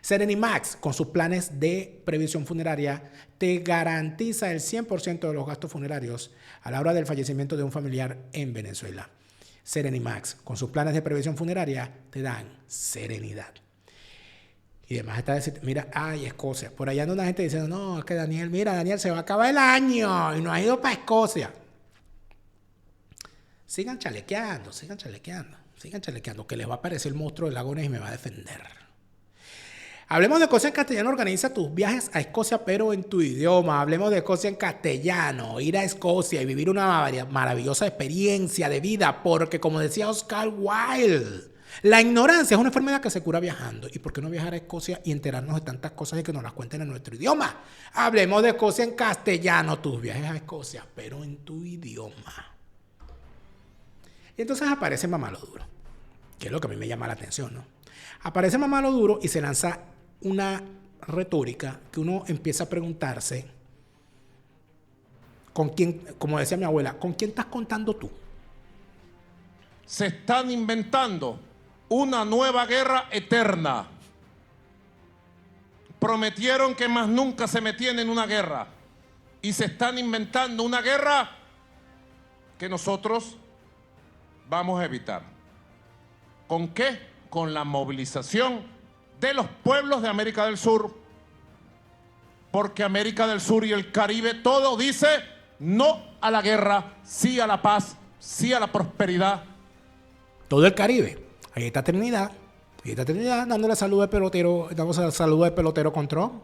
Serenimax, con sus planes de previsión funeraria, te garantiza el 100% de los gastos funerarios a la hora del fallecimiento de un familiar en Venezuela. Serenimax, con sus planes de previsión funeraria, te dan serenidad. Y además está diciendo, mira, Escocia. Por allá anda una gente diciendo, no, es que Daniel, se va a acabar el año y no ha ido para Escocia. Sigan chalequeando, que les va a aparecer el monstruo de Lagones y me va a defender. Hablemos de Escocia en castellano. Organiza tus viajes a Escocia, pero en tu idioma. Hablemos de Escocia en castellano. Ir a Escocia y vivir una maravillosa experiencia de vida, porque como decía Oscar Wilde, la ignorancia es una enfermedad que se cura viajando. ¿Y por qué no viajar a Escocia y enterarnos de tantas cosas y que nos las cuenten en nuestro idioma? Hablemos de Escocia en castellano. Tus viajes a Escocia, pero en tu idioma. Y entonces aparece Mamalo Duro, que es lo que a mí me llama la atención, ¿no? Aparece Mamalo Duro y se lanza una retórica que uno empieza a preguntarse con quién, como decía mi abuela, ¿con quién estás contando tú?
Se están inventando una nueva guerra eterna. Prometieron que más nunca se metían en una guerra y se están inventando una guerra que nosotros vamos a evitar. ¿Con qué? Con la movilización de los pueblos de América del Sur, porque América del Sur y el Caribe todo dice no a la guerra, sí a la paz, sí a la prosperidad.
Todo el Caribe. Ahí está Trinidad, Y esta Trinidad dándole salud de pelotero, dándole salud de pelotero con Trump.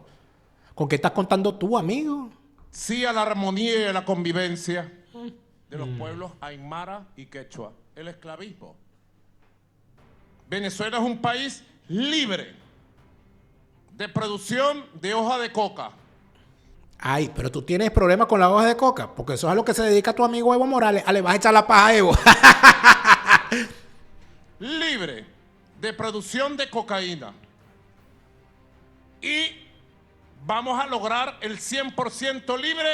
¿Con qué estás contando tú, amigo?
Sí a la armonía y a la convivencia de los pueblos aymara y quechua. El esclavismo. Venezuela es un país libre de producción de hoja de coca.
Ay, pero tú tienes problemas con la hoja de coca, porque eso es a lo que se dedica tu amigo Evo Morales. Le vas a echar la paja a Evo.
Libre de producción de cocaína. Y vamos a lograr el 100% libre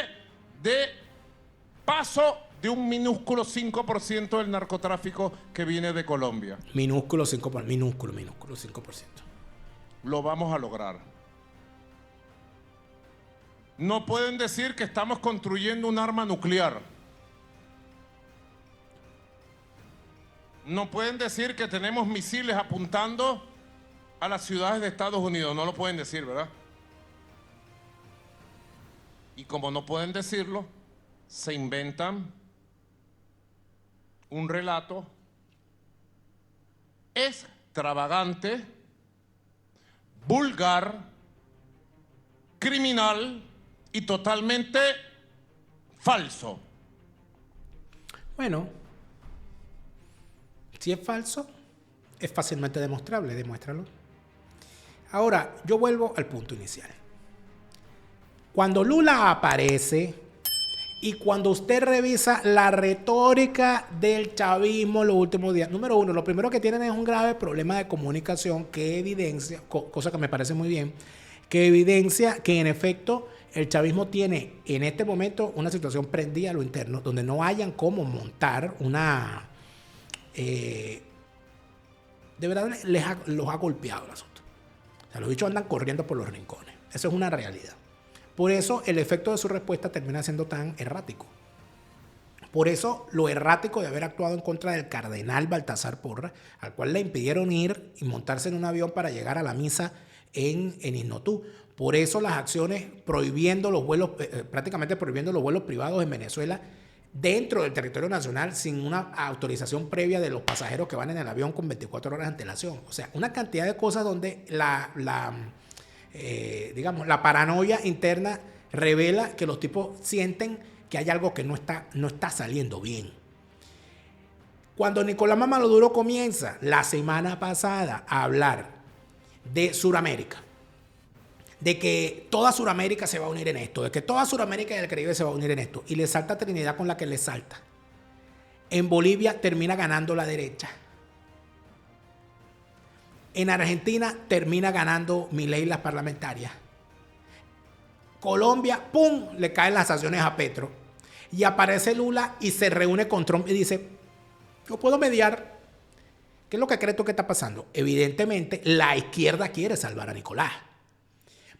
de paso de un minúsculo 5% del narcotráfico que viene de Colombia.
Minúsculo 5%. Minúsculo 5%.
Lo vamos a lograr. No pueden decir que estamos construyendo un arma nuclear. No pueden decir que tenemos misiles apuntando a las ciudades de Estados Unidos. No lo pueden decir, ¿verdad? Y como no pueden decirlo, se inventan un relato extravagante, vulgar, criminal y totalmente falso.
Bueno, si es falso, es fácilmente demostrable, demuéstralo. Ahora, yo vuelvo al punto inicial. Cuando Lula aparece y cuando usted revisa la retórica del chavismo los últimos días, número uno, lo primero que tienen es un grave problema de comunicación que evidencia, cosa que me parece muy bien, que evidencia que en efecto el chavismo tiene en este momento una situación prendida a lo interno, donde no hayan cómo montar una... de verdad los ha golpeado el asunto. O sea, los bichos andan corriendo por los rincones. Eso es una realidad. Por eso el efecto de su respuesta termina siendo tan errático. Por eso lo errático de haber actuado en contra del cardenal Baltasar Porras, al cual le impidieron ir y montarse en un avión para llegar a la misa en Isnotú. Por eso las acciones prohibiendo los vuelos, prácticamente prohibiendo los vuelos privados en Venezuela dentro del territorio nacional sin una autorización previa de los pasajeros que van en el avión con 24 horas de antelación. O sea, una cantidad de cosas donde digamos, la paranoia interna revela que los tipos sienten que hay algo que no está saliendo bien. Cuando Nicolás Maduro comienza la semana pasada a hablar de Sudamérica, de que toda Sudamérica se va a unir en esto, de que toda Sudamérica y el Caribe se va a unir en esto, y le salta Trinidad con la que le salta. En Bolivia termina ganando la derecha. En Argentina termina ganando Milei las parlamentarias. Colombia, ¡pum!, le caen las sanciones a Petro. Y aparece Lula y se reúne con Trump y dice, yo puedo mediar. ¿Qué es lo que crees tú que está pasando? Evidentemente, la izquierda quiere salvar a Nicolás.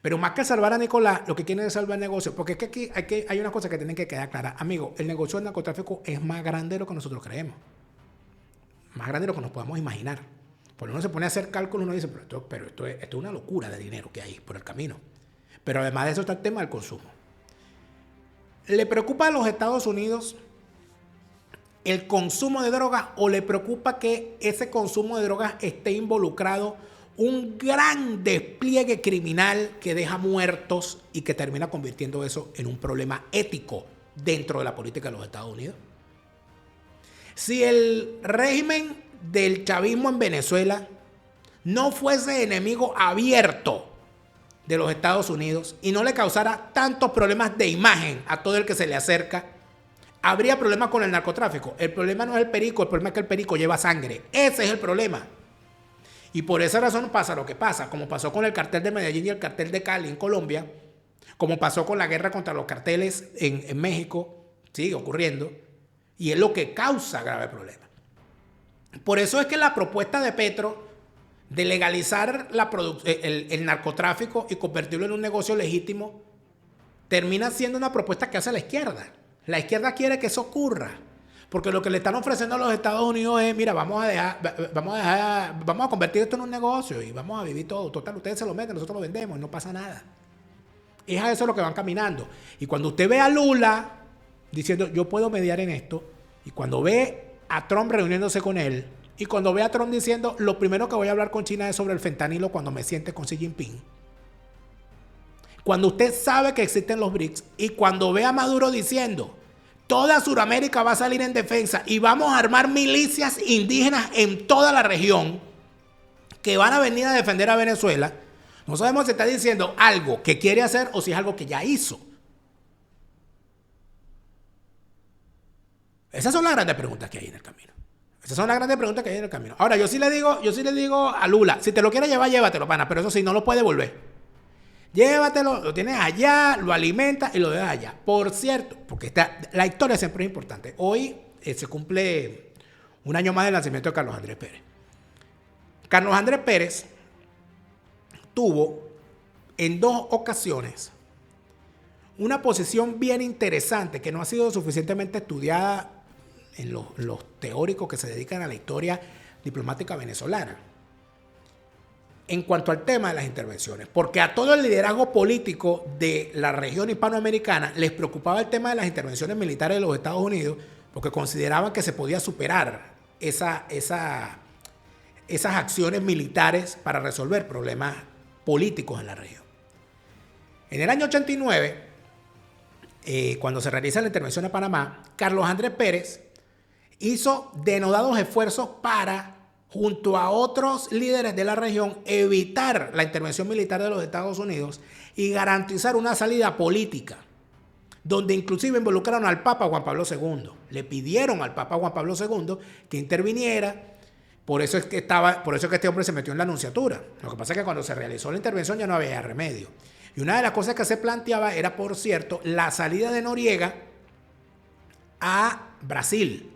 Pero más que salvar a Nicolás, lo que quiere es salvar el negocio. Porque es que aquí hay una cosa que tienen que quedar clara. Amigo, el negocio del narcotráfico es más grande de lo que nosotros creemos. Más grande de lo que nos podamos imaginar. Porque uno se pone a hacer cálculos y uno dice, pero esto es una locura de dinero que hay por el camino. Pero además de eso está el tema del consumo. ¿Le preocupa a los Estados Unidos el consumo de drogas o le preocupa que ese consumo de drogas esté involucrado un gran despliegue criminal que deja muertos y que termina convirtiendo eso en un problema ético dentro de la política de los Estados Unidos? Si el régimen del chavismo en Venezuela no fuese enemigo abierto de los Estados Unidos y no le causara tantos problemas de imagen a todo el que se le acerca, habría problemas con el narcotráfico. El problema no es el perico, el problema es que el perico lleva sangre. Ese es el problema. Y por esa razón pasa lo que pasa, como pasó con el cartel de Medellín y el cartel de Cali en Colombia, como pasó con la guerra contra los carteles en México, sigue ocurriendo, y es lo que causa grave problema. Por eso es que la propuesta de Petro de legalizar el narcotráfico y convertirlo en un negocio legítimo termina siendo una propuesta que hace la izquierda. La izquierda quiere que eso ocurra. Porque lo que le están ofreciendo a los Estados Unidos es, mira, vamos a convertir esto en un negocio y vamos a vivir todo. Total, ustedes se lo meten, nosotros lo vendemos y no pasa nada. Es a eso lo que van caminando. Y cuando usted ve a Lula diciendo, yo puedo mediar en esto, y cuando ve a Trump reuniéndose con él Y cuando ve a Trump diciendo, lo primero que voy a hablar con China es sobre el fentanilo cuando me siente con Xi Jinping. Cuando usted sabe que existen los BRICS y cuando ve a Maduro diciendo, toda Sudamérica va a salir en defensa y vamos a armar milicias indígenas en toda la región que van a venir a defender a Venezuela, no sabemos si está diciendo algo que quiere hacer o si es algo que ya hizo. Esas son las grandes preguntas que hay en el camino. Esas son las grandes preguntas que hay en el camino. Ahora, yo sí le digo a Lula, si te lo quieres llevar, llévatelo, pana, pero eso sí, no lo puedes devolver. Llévatelo, lo tienes allá, lo alimentas y lo dejas allá. Por cierto, porque la historia siempre es importante. Hoy se cumple un año más del nacimiento de Carlos Andrés Pérez. Carlos Andrés Pérez tuvo en 2 ocasiones una posición bien interesante que no ha sido suficientemente estudiada en los teóricos que se dedican a la historia diplomática venezolana en cuanto al tema de las intervenciones, porque a todo el liderazgo político de la región hispanoamericana les preocupaba el tema de las intervenciones militares de los Estados Unidos porque consideraban que se podía superar esas acciones militares para resolver problemas políticos en la región. En el año 89, cuando se realiza la intervención a Panamá, Carlos Andrés Pérez hizo denodados esfuerzos para, junto a otros líderes de la región, evitar la intervención militar de los Estados Unidos y garantizar una salida política, donde inclusive involucraron al Papa Juan Pablo II. Le pidieron al Papa Juan Pablo II que interviniera. Por eso es que este hombre se metió en la nunciatura. Lo que pasa es que cuando se realizó la intervención ya no había remedio. Y una de las cosas que se planteaba era, por cierto, la salida de Noriega a Brasil.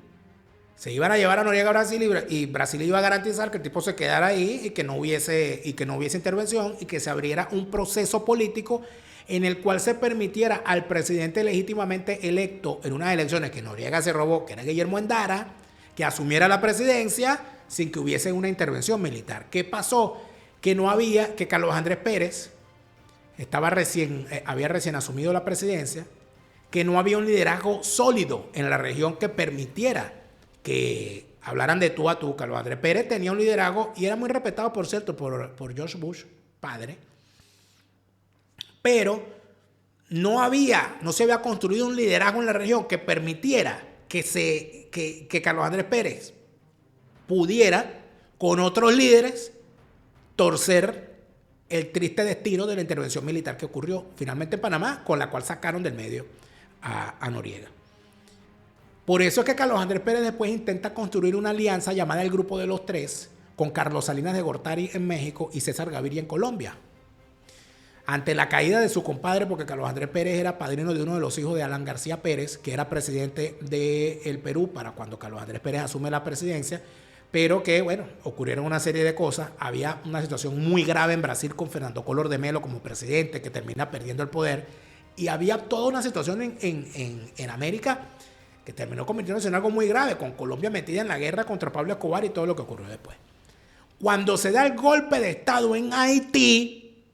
Se iban a llevar a Noriega a Brasil y Brasil iba a garantizar que el tipo se quedara ahí y que no hubiese intervención y que se abriera un proceso político en el cual se permitiera al presidente legítimamente electo en unas elecciones que Noriega se robó, que era Guillermo Endara, que asumiera la presidencia sin que hubiese una intervención militar. ¿Qué pasó? Que Carlos Andrés Pérez había recién asumido la presidencia, que no había un liderazgo sólido en la región que permitiera que hablaran de tú a tú. Carlos Andrés Pérez tenía un liderazgo y era muy respetado, por cierto, por George Bush, padre, pero no se había construido un liderazgo en la región que permitiera que Carlos Andrés Pérez pudiera, con otros líderes, torcer el triste destino de la intervención militar que ocurrió finalmente en Panamá, con la cual sacaron del medio a Noriega. Por eso es que Carlos Andrés Pérez después intenta construir una alianza llamada el Grupo de los Tres con Carlos Salinas de Gortari en México y César Gaviria en Colombia. Ante la caída de su compadre, porque Carlos Andrés Pérez era padrino de uno de los hijos de Alan García Pérez, que era presidente del Perú para cuando Carlos Andrés Pérez asume la presidencia, pero que, bueno, ocurrieron una serie de cosas. Había una situación muy grave en Brasil con Fernando Collor de Mello como presidente, que termina perdiendo el poder, y había toda una situación en América que terminó convirtiéndose en algo muy grave, con Colombia metida en la guerra contra Pablo Escobar y todo lo que ocurrió después. Cuando se da el golpe de Estado en Haití,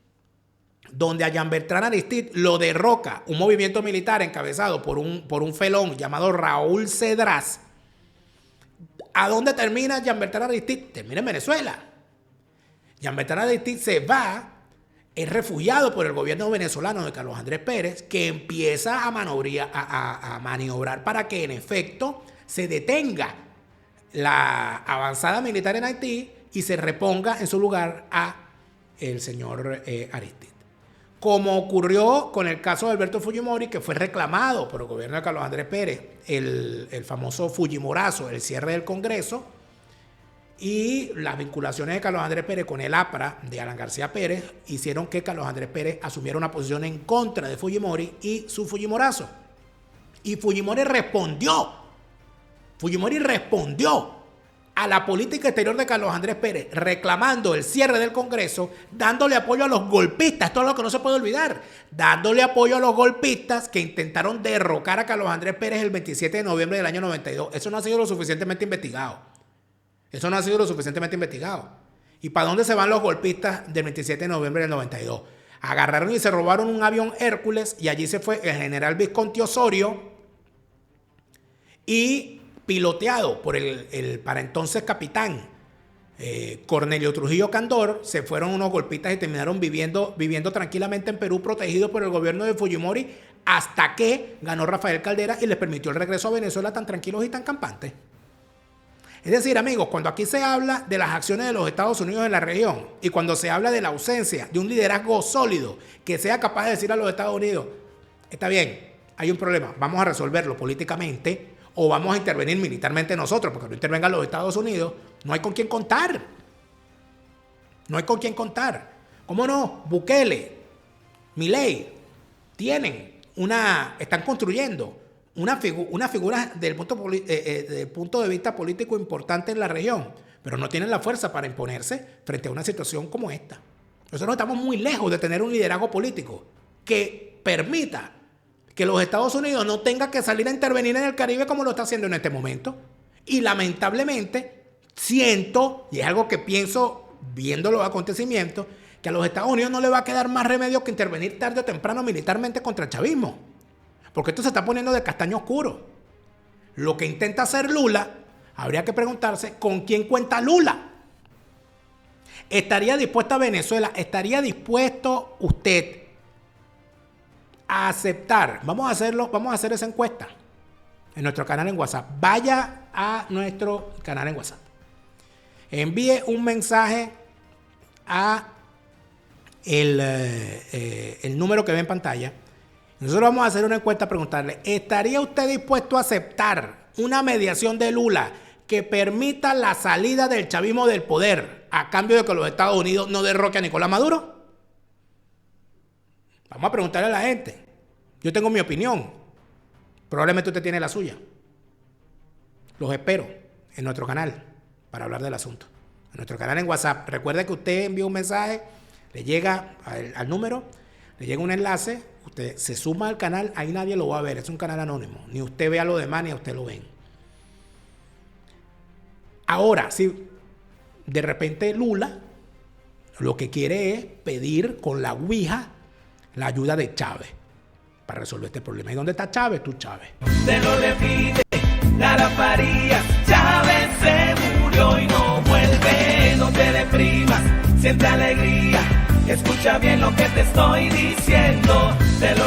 donde a Jean Bertrand Aristide lo derroca un movimiento militar encabezado por un felón llamado Raúl Cedras, ¿a dónde termina Jean Bertrand Aristide? Termina en Venezuela. Jean Bertrand Aristide se va, es refugiado por el gobierno venezolano de Carlos Andrés Pérez, que empieza a maniobrar para que en efecto se detenga la avanzada militar en Haití y se reponga en su lugar a el señor Aristide. Como ocurrió con el caso de Alberto Fujimori, que fue reclamado por el gobierno de Carlos Andrés Pérez, el famoso Fujimorazo, el cierre del Congreso, y las vinculaciones de Carlos Andrés Pérez con el APRA de Alan García Pérez hicieron que Carlos Andrés Pérez asumiera una posición en contra de Fujimori y su Fujimorazo. Y Fujimori respondió a la política exterior de Carlos Andrés Pérez, reclamando el cierre del Congreso, dándole apoyo a los golpistas. Esto es lo que no se puede olvidar. Dándole apoyo a los golpistas que intentaron derrocar a Carlos Andrés Pérez el 27 de noviembre del año 92. Eso no ha sido lo suficientemente investigado. ¿Y para dónde se van los golpistas del 27 de noviembre del 92? Agarraron y se robaron un avión Hércules y allí se fue el general Visconti Osorio y piloteado por el para entonces capitán Cornelio Trujillo Candor, se fueron unos golpistas y terminaron viviendo tranquilamente en Perú, protegidos por el gobierno de Fujimori, hasta que ganó Rafael Caldera y les permitió el regreso a Venezuela tan tranquilos y tan campantes. Es decir, amigos, cuando aquí se habla de las acciones de los Estados Unidos en la región y cuando se habla de la ausencia de un liderazgo sólido que sea capaz de decir a los Estados Unidos, está bien, hay un problema, vamos a resolverlo políticamente o vamos a intervenir militarmente nosotros, porque no intervengan los Estados Unidos, no hay con quién contar. No hay con quién contar. ¿Cómo no? Bukele, Milei, están construyendo una figura del punto de vista político importante en la región, pero no tienen la fuerza para imponerse frente a una situación como esta. Nosotros estamos muy lejos de tener un liderazgo político que permita que los Estados Unidos no tengan que salir a intervenir en el Caribe como lo está haciendo en este momento. Y lamentablemente siento, y es algo que pienso viendo los acontecimientos, que a los Estados Unidos no le va a quedar más remedio que intervenir tarde o temprano militarmente contra el chavismo. Porque esto se está poniendo de castaño oscuro. Lo que intenta hacer Lula, habría que preguntarse ¿con quién cuenta Lula? ¿Estaría dispuesta Venezuela? ¿Estaría dispuesto usted a aceptar? Vamos a hacer esa encuesta en nuestro canal en WhatsApp. Vaya a nuestro canal en WhatsApp. Envíe un mensaje a el número que ve en pantalla. Nosotros vamos a hacer una encuesta a preguntarle, ¿estaría usted dispuesto a aceptar una mediación de Lula que permita la salida del chavismo del poder a cambio de que los Estados Unidos no derroquen a Nicolás Maduro? Vamos a preguntarle a la gente. Yo tengo mi opinión. Probablemente usted tiene la suya. Los espero en nuestro canal para hablar del asunto. En nuestro canal en WhatsApp. Recuerde que usted envía un mensaje, le llega al número, le llega un enlace, usted se suma al canal, ahí nadie lo va a ver, es un canal anónimo. Ni usted ve a los demás, ni a usted lo ven. Ahora, si de repente Lula lo que quiere es pedir con la ouija la ayuda de Chávez para resolver este problema. ¿Y dónde está Chávez? Tú, Chávez.
Te lo repite Lara Farías, Chávez se murió y no vuelve. No te deprimas, siente alegría, escucha bien lo que te estoy diciendo. Te lo